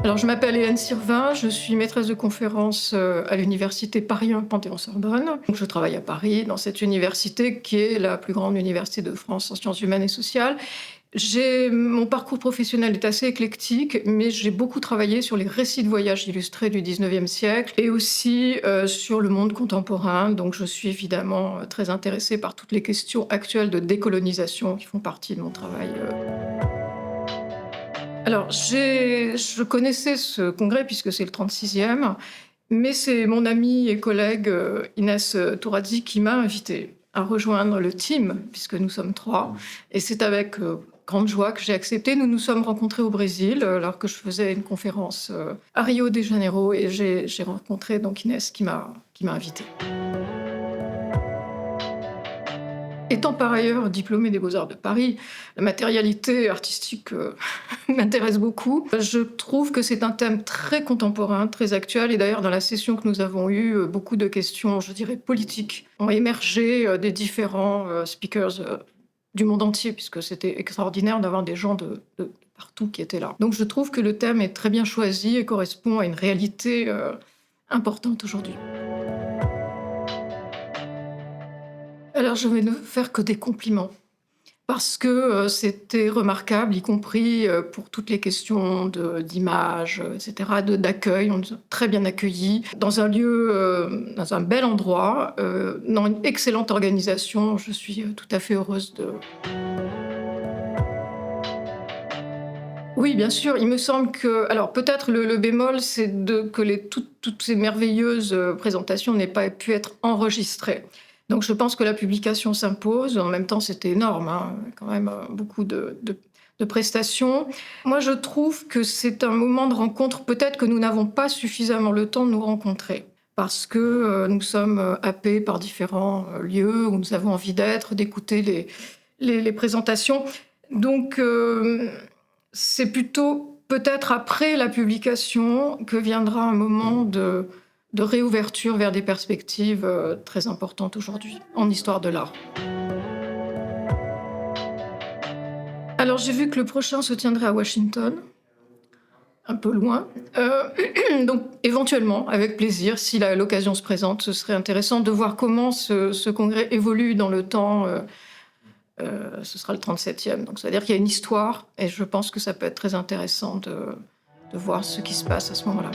Alors, je m'appelle Hélène Sirvin, je suis maîtresse de conférences à l'université Paris 1 Panthéon-Sorbonne. Donc, je travaille à Paris, dans cette université qui est la plus grande université de France en sciences humaines et sociales. Mon parcours professionnel est assez éclectique, mais j'ai beaucoup travaillé sur les récits de voyage illustrés du 19e siècle et aussi sur le monde contemporain. Donc, je suis évidemment très intéressée par toutes les questions actuelles de décolonisation qui font partie de mon travail. Alors, je connaissais ce congrès puisque c'est le 36e, mais c'est mon amie et collègue Inès Touradzi qui m'a invitée à rejoindre le team, puisque nous sommes 3. Et c'est avec grande joie que j'ai accepté. Nous nous sommes rencontrés au Brésil, alors que je faisais une conférence à Rio de Janeiro, et j'ai rencontré donc Inès qui m'a invitée. Étant par ailleurs diplômée des Beaux-Arts de Paris, la matérialité artistique m'intéresse beaucoup. Je trouve que c'est un thème très contemporain, très actuel. Et d'ailleurs, dans la session que nous avons eue, beaucoup de questions, je dirais, politiques ont émergé des différents speakers du monde entier, puisque c'était extraordinaire d'avoir des gens de partout qui étaient là. Donc je trouve que le thème est très bien choisi et correspond à une réalité importante aujourd'hui. Alors, je vais ne faire que des compliments parce que, c'était remarquable, y compris, pour toutes les questions d'image, et cetera, d'accueil. On nous a très bien accueillis dans un lieu, dans un bel endroit, dans une excellente organisation. Je suis, tout à fait heureuse de. Oui, bien sûr, il me semble que alors peut-être le bémol, c'est que toutes ces merveilleuses, présentations n'aient pas pu être enregistrées. Donc je pense que la publication s'impose. En même temps, c'était énorme, hein, quand même, beaucoup de prestations. Moi, je trouve que c'est un moment de rencontre. Peut-être que nous n'avons pas suffisamment le temps de nous rencontrer parce que, nous sommes, happés par différents, lieux où nous avons envie d'être, d'écouter les présentations. Donc, c'est plutôt peut-être après la publication que viendra un moment de réouverture vers des perspectives très importantes aujourd'hui en histoire de l'art. Alors j'ai vu que le prochain se tiendrait à Washington, un peu loin. Donc éventuellement, avec plaisir, si l'occasion se présente, ce serait intéressant de voir comment ce congrès évolue dans le temps. Ce sera le 37e, donc c'est-à-dire qu'il y a une histoire et je pense que ça peut être très intéressant de voir ce qui se passe à ce moment-là.